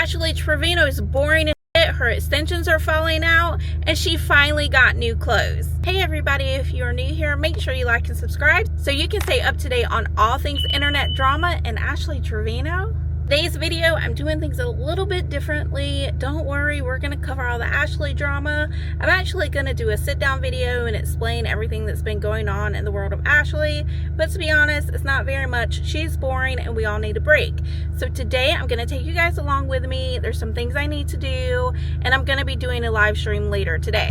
Ashley Trevino is boring as shit. Her extensions are falling out, and she finally got new clothes. Hey everybody, if you're new here, make sure you like and subscribe so you can stay up to date on all things internet drama and Ashley Trevino. Today's video, I'm doing things a little bit differently. Don't worry, we're going to cover all the Ashley drama. I'm actually going to do a sit down video and explain everything that's been going on in the world of Ashley. But to be honest, it's not very much. She's boring and we all need a break. So today I'm going to take you guys along with me. There's some things I need to do, and I'm going to be doing a live stream later today.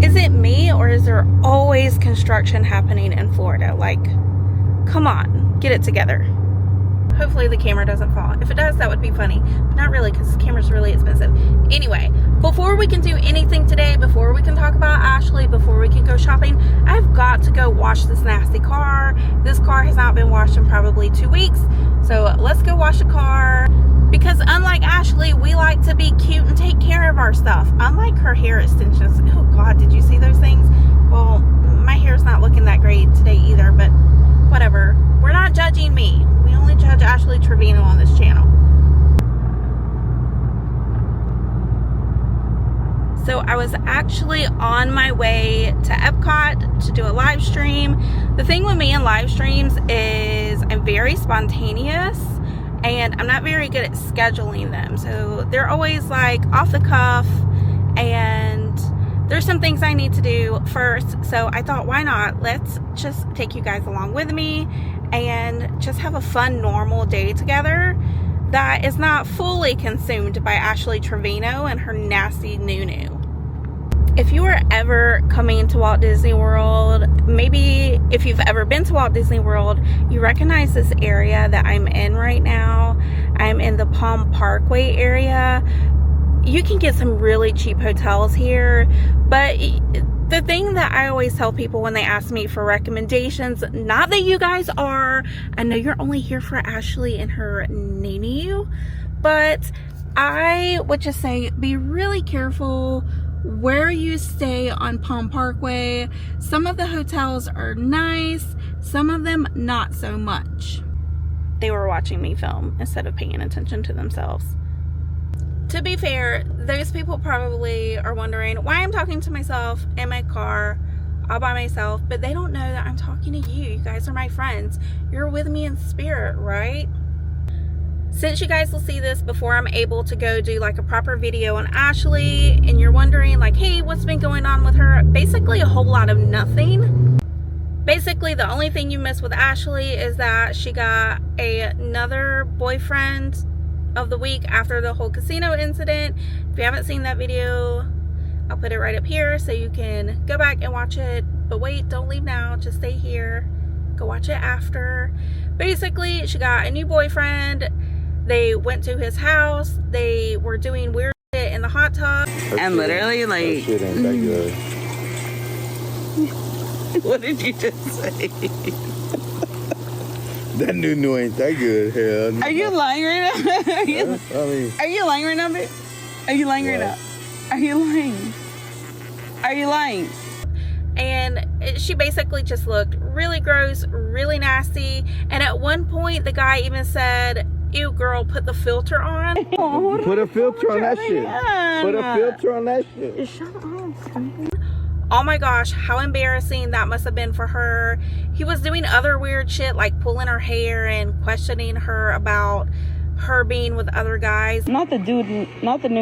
Is it me, or is there always construction happening in Florida? Like, come on, get it together. Hopefully the camera doesn't fall. If it does, that would be funny, but not really, because the camera's really expensive. Anyway, before we can do anything today, before we can talk about Ashley, before we can go shopping, I've got to go wash this nasty car. This car has not been washed in probably 2 weeks, so let's go wash the car. Because unlike Ashley, we like to be cute and take care of our stuff. Unlike her hair extensions. Oh God, did you see those things? Well, my hair's not looking that great today either, but whatever. We're not judging me. We only judge Ashley Trevino on this channel. So I was actually on my way to Epcot to do a live stream. The thing with me and live streams is I'm very spontaneous and I'm not very good at scheduling them. So they're always like off the cuff, and there's some things I need to do first. So I thought, why not? Let's just take you guys along with me and just have a fun, normal day together that is not fully consumed by Ashley Trevino and her nasty nunu. If you are ever coming to Walt Disney World, maybe if you've ever been to Walt Disney World, you recognize this area that I'm in right now. I'm in the Palm Parkway area. You can get some really cheap hotels here, but the thing that I always tell people when they ask me for recommendations, not that you guys are, I know you're only here for Ashley and her nunu, but I would just say be really careful where you stay on Palm Parkway. Some of the hotels are nice, some of them not so much. They were watching me film instead of paying attention to themselves. To be fair, those people probably are wondering why I'm talking to myself in my car all by myself, but they don't know that I'm talking to you. You guys are my friends. You're with me in spirit, right? Since you guys will see this before I'm able to go do like a proper video on Ashley, and you're wondering like, hey, what's been going on with her? Basically a whole lot of nothing. Basically, the only thing you miss with Ashley is that she got another boyfriend of the week after the whole casino incident. If you haven't seen that video, I'll put it right up here so you can go back and watch it. But wait, don't leave now, just stay here, go watch it after. Basically, she got a new boyfriend. They went to his house, they were doing weird shit in the hot tub, and literally like, shit ain't that good. what did you just say? That new ain't that good, hell. Are you lying right now? Are you lying right now, babe? Are you lying right now? Are you lying? Are you lying? And she basically just looked really gross, really nasty. And at one point, the guy even said, ew, girl, put the filter on. Oh, put a filter on that shit. Put a filter on that shit. Shut up. Oh my gosh, how embarrassing that must have been for her. He was doing other weird shit like pulling her hair and questioning her about her being with other guys. Not the new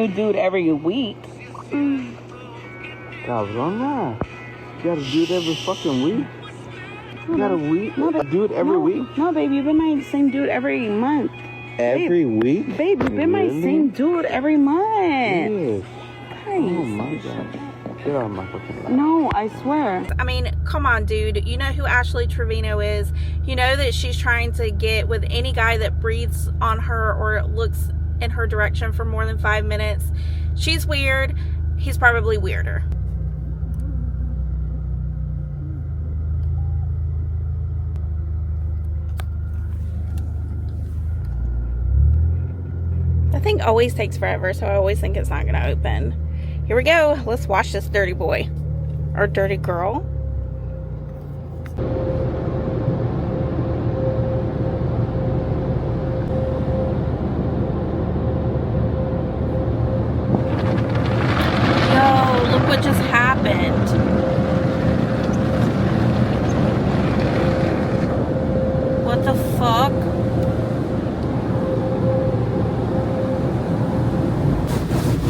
dude every week. Cabrona. You gotta do it every fucking week. You gotta do it every week? No, baby, you've been my same dude every month. Every week? Babe, you've been my same dude every month. Yes. Oh my God. Get out of my fucking life. No, I swear. I mean, come on, dude. You know who Ashley Trevino is. You know that she's trying to get with any guy that breathes on her or looks in her direction for more than 5 minutes. She's weird. He's probably weirder. That thing always takes forever, so I always think it's not going to open. Here we go. Let's watch this dirty boy. Or dirty girl. fuck?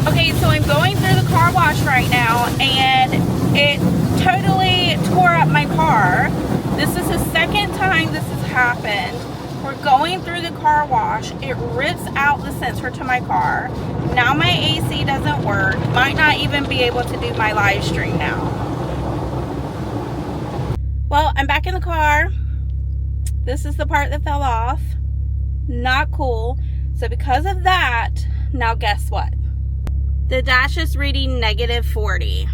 Okay, so I'm going through the car wash right now, and it totally tore up my car. This is the second time this has happened. We're going through the car wash. It rips out the sensor to my car. Now my AC doesn't work. Might not even be able to do my live stream now. Well, I'm back in the car. This is the part that fell off. Not cool. So because of that, now guess what? The dash is reading -40.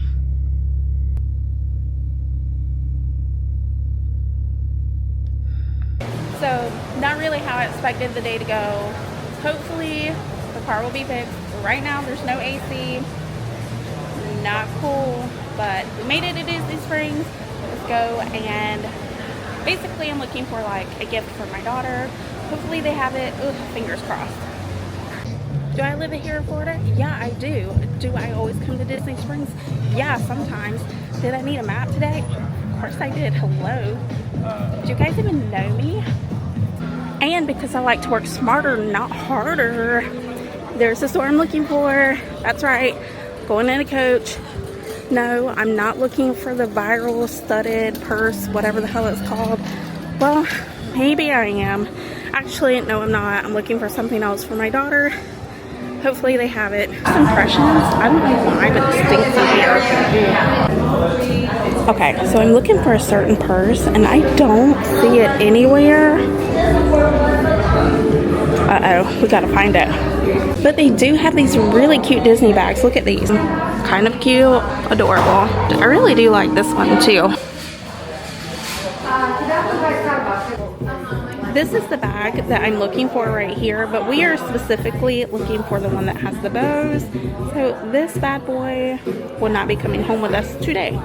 So, not really how I expected the day to go. Hopefully, the car will be fixed. Right now, there's no AC. Not cool, but we made it to Disney Springs. Let's go, and basically, I'm looking for like a gift for my daughter. Hopefully, they have it. Ugh, fingers crossed. Do I live here in Florida? Yeah, I do. Do I always come to Disney Springs? Yeah, sometimes. Did I need a map today? Of course I did. Hello. Do you guys even know me? And because I like to work smarter, not harder, there's the store I'm looking for. That's right. Going in a coach. No, I'm not looking for the viral studded purse, whatever the hell it's called. Well, maybe I am. Actually, no, I'm not. I'm looking for something else for my daughter. Hopefully they have it. Impressions. I don't know why, but it stinks in here. Okay, so I'm looking for a certain purse, and I don't see it anywhere. Uh-oh, we gotta find it. But they do have these really cute Disney bags. Look at these. Kind of cute, adorable. I really do like this one, too. This is the bag that I'm looking for right here, but we are specifically looking for the one that has the bows. So this bad boy will not be coming home with us today.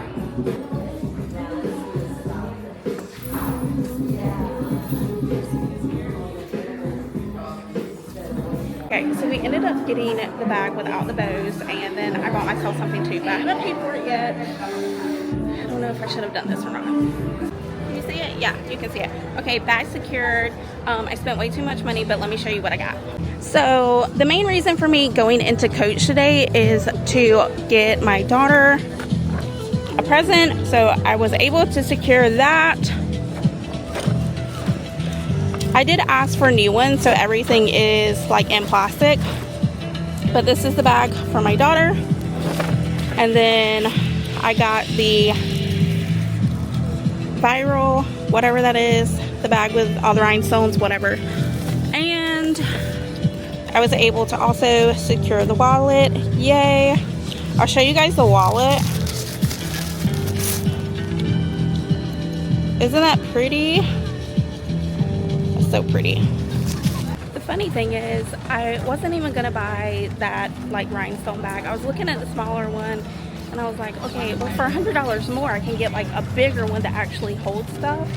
Okay, so we ended up getting the bag without the bows, and then I bought myself something too, but I haven't paid for it yet. I don't know if I should have done this or not. Can you see it? Yeah, you can see it. Okay, bag secured. I spent way too much money, but let me show you what I got. So the main reason for me going into Coach today is to get my daughter a present. So I was able to secure that. I did ask for new ones, so everything is like in plastic. But this is the bag for my daughter. And then I got the viral, whatever that is, the bag with all the rhinestones, whatever. And I was able to also secure the wallet. Yay. I'll show you guys the wallet. Isn't that pretty? That's so pretty. The funny thing is, I wasn't even gonna buy that like rhinestone bag. I was looking at the smaller one, and I was like, okay, well for $100 more, I can get like a bigger one that actually holds stuff.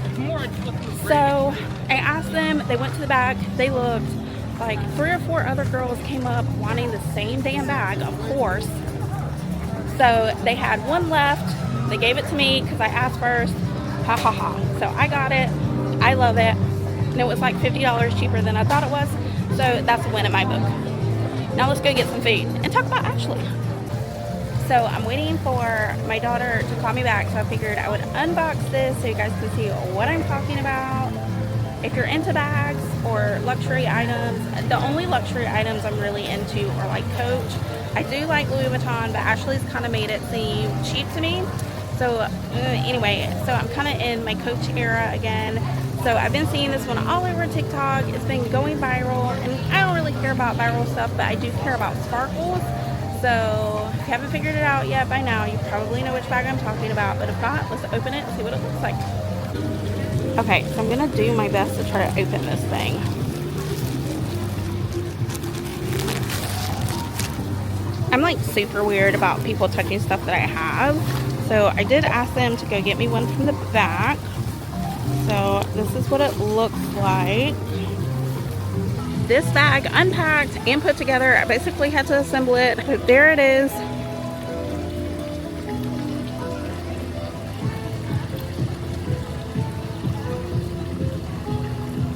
So I asked them, they went to the back, they looked, like 3 or 4 other girls came up wanting the same damn bag, of course. So they had one left, they gave it to me because I asked first, ha ha ha. So I got it, I love it, and it was like $50 cheaper than I thought it was. So that's a win in my book. Now let's go get some food and talk about Ashley. So I'm waiting for my daughter to call me back, so I figured I would unbox this so you guys can see what I'm talking about. If you're into bags or luxury items, the only luxury items I'm really into are like Coach. I do like Louis Vuitton, but Ashley's kind of made it seem cheap to me. So anyway, so I'm kind of in my Coach era again. So I've been seeing this one all over TikTok. It's been going viral, and I don't really care about viral stuff, but I do care about sparkles. So if you haven't figured it out yet by now, you probably know which bag I'm talking about. But if not, let's open it and see what it looks like. Okay, so I'm gonna do my best to try to open this thing. I'm like super weird about people touching stuff that I have. So I did ask them to go get me one from the back. So this is what it looks like. This bag unpacked and put together. I basically had to assemble it, but there it is.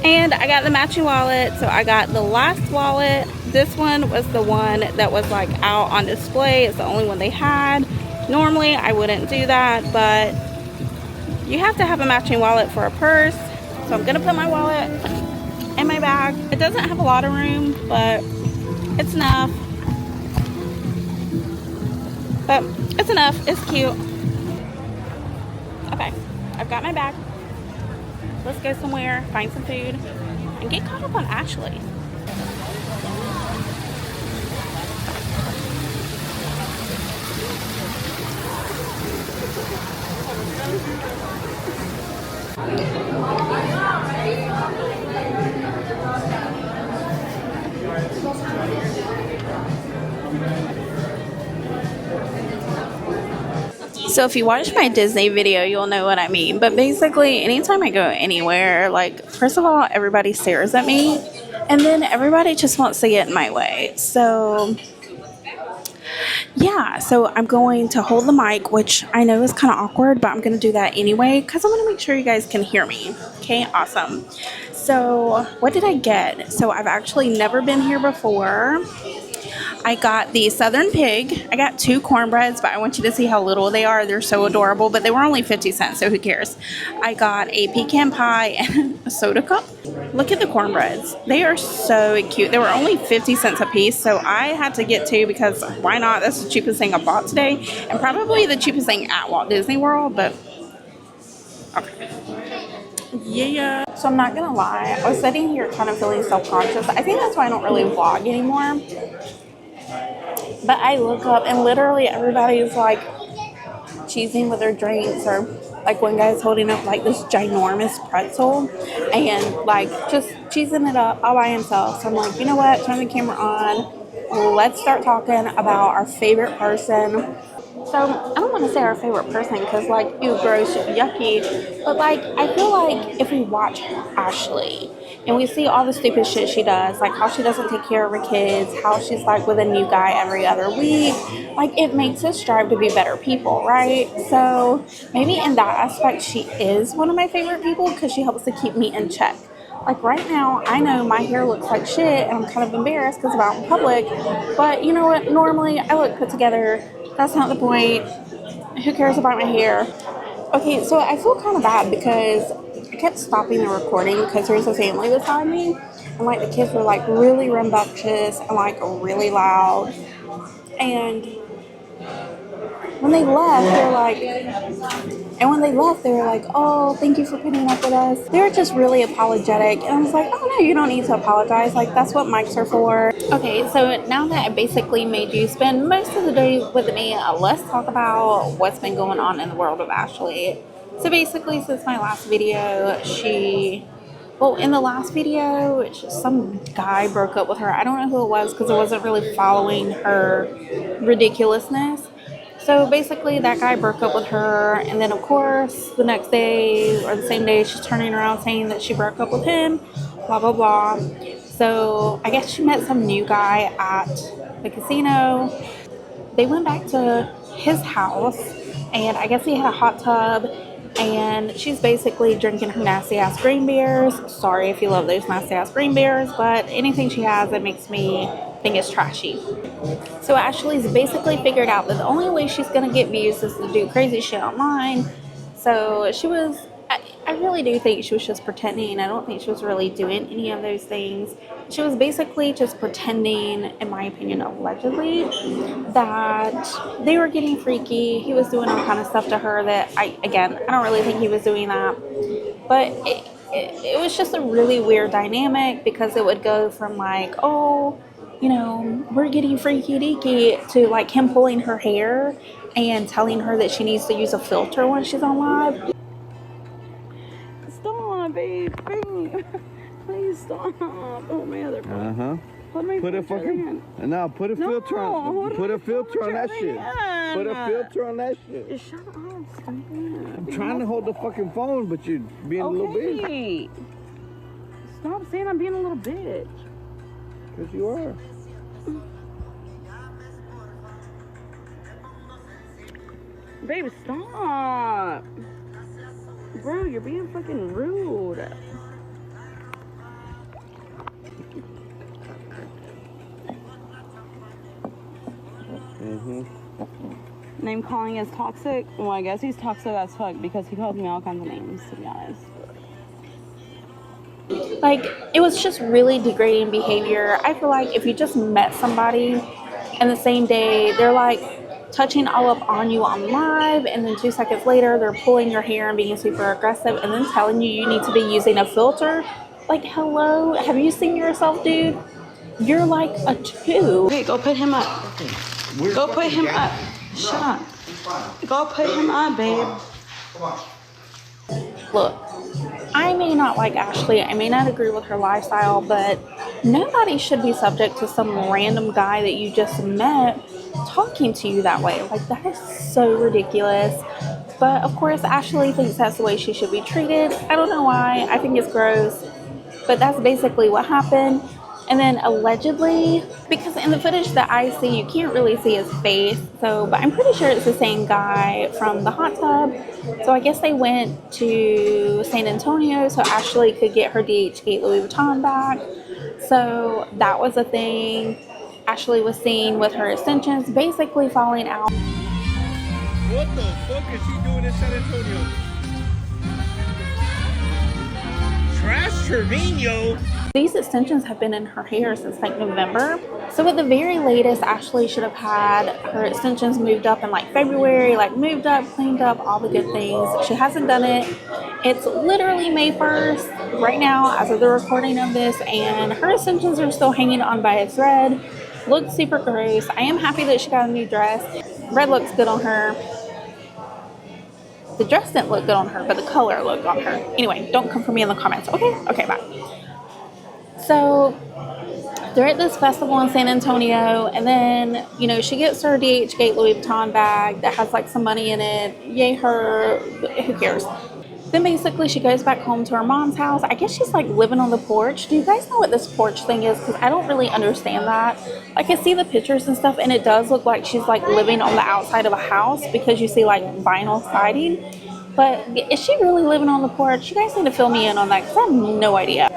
And I got the matching wallet. So I got the last wallet. This one was the one that was like out on display. It's the only one they had. Normally I wouldn't do that, but you have to have a matching wallet for a purse. So I'm gonna put my wallet in my bag. It doesn't have a lot of room, but it's enough. But it's enough. It's cute. Okay, I've got my bag. Let's go somewhere, find some food, and get caught up on Ashley. So if you watch my Disney video, you'll know what I mean. But basically, anytime I go anywhere, like, first of all, everybody stares at me. And then everybody just wants to get in my way. So, yeah. So I'm going to hold the mic, which I know is kind of awkward. But I'm going to do that anyway. Because I want to make sure you guys can hear me. Okay, awesome. So what did I get? So I've actually never been here before. I got the Southern Pig. I got 2 cornbreads, but I want you to see how little they are. They're so adorable, but they were only 50 cents, so who cares? I got a pecan pie and a soda cup. Look at the cornbreads. They are so cute. They were only 50 cents a piece, so I had to get 2 because why not? That's the cheapest thing I bought today, and probably the cheapest thing at Walt Disney World, but okay. Yeah. So I'm not gonna lie, I was sitting here kind of feeling self-conscious. I think that's why I don't really vlog anymore. But I look up and literally everybody's like cheesing with their drinks, or like one guy's holding up like this ginormous pretzel and like just cheesing it up all by himself. So I'm like, you know what? Turn the camera on. Let's start talking about our favorite person. So I don't want to say our favorite person because like, ew, gross, yucky. But like, I feel like if we watch Ashley and we see all the stupid shit she does, like how she doesn't take care of her kids, how she's like with a new guy every other week, like it makes us strive to be better people, right? So maybe in that aspect, she is one of my favorite people because she helps to keep me in check. Like right now, I know my hair looks like shit and I'm kind of embarrassed because I'm out in public, but you know what? Normally I look put together. That's not the point. Who cares about my hair? Okay, so I feel kind of bad because I kept stopping the recording because there's a family beside me. And like the kids were like really rambunctious and like really loud. And when they left, they were like, oh, thank you for putting up with us. They were just really apologetic. And I was like, oh, no, you don't need to apologize. Like, that's what mics are for. Okay, so now that I basically made you spend most of the day with me, let's talk about what's been going on in the world of Ashley. So basically, since my last video, in the last video, some guy broke up with her. I don't know who it was because I wasn't really following her ridiculousness. So basically that guy broke up with her, and then of course the next day or the same day she's turning around saying that she broke up with him, blah blah blah. So I guess she met some new guy at the casino. They went back to his house, and I guess he had a hot tub, and she's basically drinking her nasty ass green beers. Sorry if you love those nasty ass green beers, but anything she has that makes me think it's trashy. So Ashley's basically figured out that the only way she's going to get views is to do crazy shit online. So I really do think she was just pretending. I don't think she was really doing any of those things. She was basically just pretending, in my opinion, allegedly, that they were getting freaky. He was doing all kind of stuff to her that, I don't really think he was doing that. But it was just a really weird dynamic because it would go from like, oh, you know, we're getting freaky deaky to like him pulling her hair and telling her that she needs to use a filter when she's on live. Stop, babe. Please stop. Oh, my other phone. Uh-huh. Put a fucking... No, put a filter on. Put a filter on that shit. Put a filter on that shit. Shut up, stupid. I'm trying to hold the fucking phone, but you're being a little bitch. Stop saying I'm being a little bitch. Because you are. Babe, stop. Bro, you're being fucking rude. Name calling is toxic. Well, I guess he's toxic as fuck because he calls me all kinds of names, to be honest. Like, it was just really degrading behavior. I feel like if you just met somebody and the same day they're like touching all up on you on live, and then 2 seconds later they're pulling your hair and being super aggressive and then telling you need to be using a filter. Like, hello, have you seen yourself, dude? You're like a 2. Okay, go put him up. Go put him up. Shut up. Go put him up, babe. Look, I may not like Ashley, I may not agree with her lifestyle, but nobody should be subject to some random guy that you just met talking to you that way. Like, that is so ridiculous. But of course, Ashley thinks that's the way she should be treated. I don't know why. I think it's gross. But that's basically what happened. And then allegedly, because in the footage that I see, you can't really see his face. So, but I'm pretty sure it's the same guy from the hot tub. So I guess they went to San Antonio so Ashley could get her DH-Gate Louis Vuitton back. So that was a thing. Ashley was seen with her extensions basically falling out. What the fuck is she doing in San Antonio? Trash Trevino? These extensions have been in her hair since like November. So at the very latest, Ashley should have had her extensions moved up in like February, like moved up, cleaned up, all the good things. She hasn't done it. It's literally May 1st right now as of the recording of this, and her extensions are still hanging on by a thread. Looks super gross. I am happy that she got a new dress. Red looks good on her. The dress didn't look good on her, but the color looked on her. Anyway, don't come for me in the comments, okay? Okay, bye. So they're at this festival in San Antonio, and then, you know, she gets her DH-Gate Louis Vuitton bag that has like some money in it. Yay her, who cares? Then basically she goes back home to her mom's house. I guess she's like living on the porch. Do you guys know what this porch thing is? Because I don't really understand that. Like, I see the pictures and stuff, and it does look like she's like living on the outside of a house because you see like vinyl siding. But is she really living on the porch? You guys need to fill me in on that because I have no idea.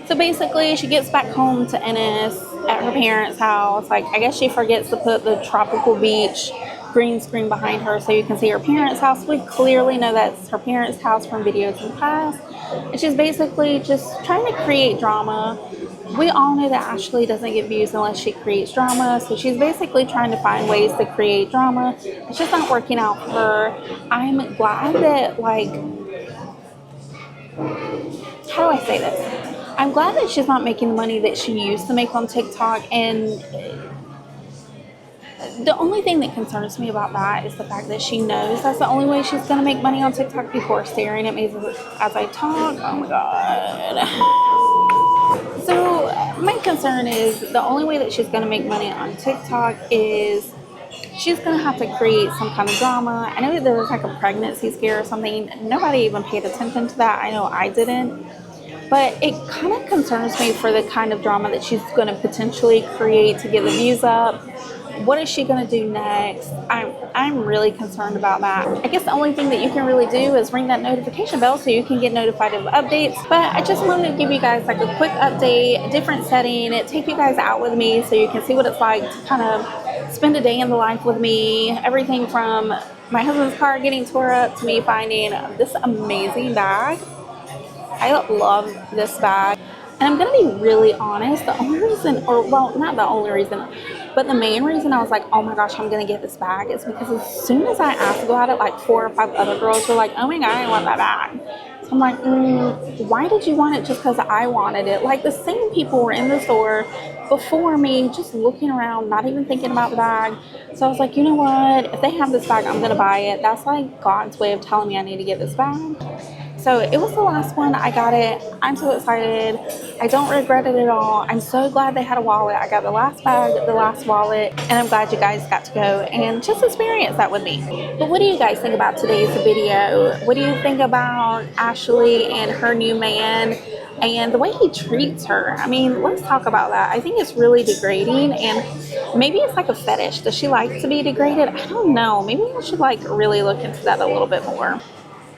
So basically, she gets back home to Ennis at her parents' house. Like, I guess she forgets to put the tropical beach green screen behind her so you can see her parents' house. We clearly know that's her parents' house from videos in the past. And she's basically just trying to create drama. We all know that Ashley doesn't get views unless she creates drama. So she's basically trying to find ways to create drama. It's just not working out for her. I'm glad that, like, how do I say this? I'm glad that she's not making the money that she used to make on TikTok, and the only thing that concerns me about that is the fact that she knows that's the only way she's going to make money on TikTok. People are staring at me as I talk. Oh my god. So my concern is the only way that she's going to make money on TikTok is she's going to have to create some kind of drama. I know that there was like a pregnancy scare or something. Nobody even paid attention to that. I know I didn't. But it kind of concerns me for the kind of drama that she's going to potentially create to get the views up. What is she going to do next? I'm really concerned about that. I guess the only thing that you can really do is ring that notification bell so you can get notified of updates. But I just wanted to give you guys like a quick update, a different setting, take you guys out with me so you can see what it's like to kind of spend a day in the life with me. Everything from my husband's car getting tore up to me finding this amazing bag. I love this bag, and I'm gonna be really honest, the only reason, or well, not the only reason, but the main reason I was like, oh my gosh, I'm gonna get this bag is because as soon as I asked about it, like 4 or 5 other girls were like, oh my god, I want that bag. So I'm like, why did you want it just because I wanted it? Like, the same people were in the store before me, just looking around, not even thinking about the bag. So I was like, you know what, if they have this bag, I'm gonna buy it. That's like God's way of telling me I need to get this bag. So it was the last one. I got it. I'm so excited. I don't regret it at all. I'm so glad they had a wallet. I got the last bag, the last wallet, and I'm glad you guys got to go and just experience that with me. But what do you guys think about today's video? What do you think about Ashley and her new man and the way he treats her? I mean, let's talk about that. I think it's really degrading, and maybe it's like a fetish. Does she like to be degraded? I don't know. Maybe I should like really look into that a little bit more.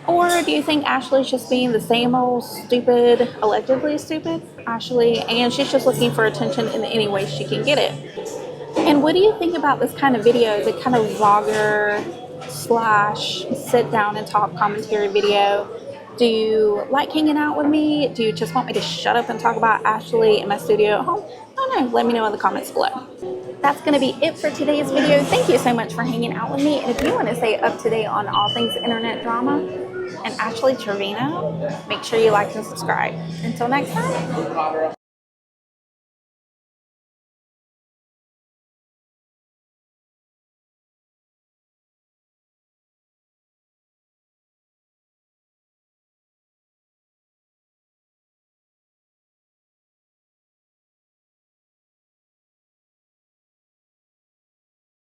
Or do you think Ashley's just being the same old stupid, allegedly stupid Ashley, and she's just looking for attention in any way she can get it? And what do you think about this kind of video, the kind of vlogger slash sit down and talk commentary video? Do you like hanging out with me? Do you just want me to shut up and talk about Ashley in my studio at home? I don't know. Let me know in the comments below. That's going to be it for today's video. Thank you so much for hanging out with me. And if you want to stay up to date on all things internet drama and Ashley Trevino, make sure you like and subscribe. Until next time.